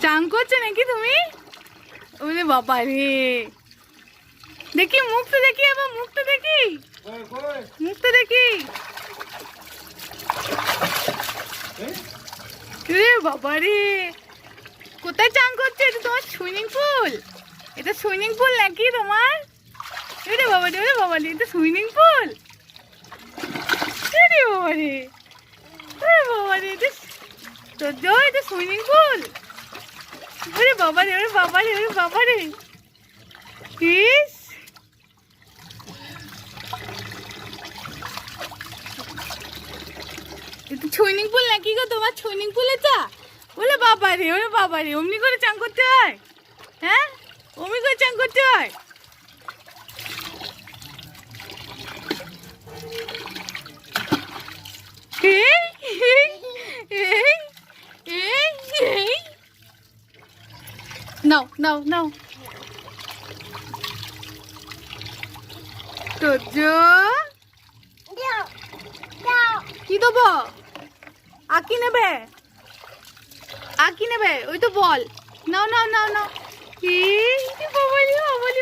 চান করছো নাকি তুমি? ওরে বাবা রে, দেখি মুখটা দেখি, আবার মুখটা দেখি, মুখটা দেখি। রে বাবা রে, কোথায় চান করছো? এটা তোমার সুইমিং পুল? এটা সুইমিং পুল নাকি তোমার? রে বাবা রে, ওরে বাবা রে, এটা সুইমিং পুল? রে বাবা রে, ওরে বাবা রে, এটা সুইমিং পুল? ওরে বাবা রে, ওরে বাবা রে, ওরে বাবা রে, ইস এটা সুইমিং পুল নাকি গো তোমার? সুইমিং পুল এটা? ওরে বাবা রে, ওরে বাবা রে, অমনি করে চান করতে হয়? হ্যাঁ, অমনি করে চান করতে হয়? নাও নাও নাও, কি দেবো? আঁকি নেবে? আঁকি নেবে? ওই তো বল। নাও নাও নাও নাও। কি বাবালি বাবালি।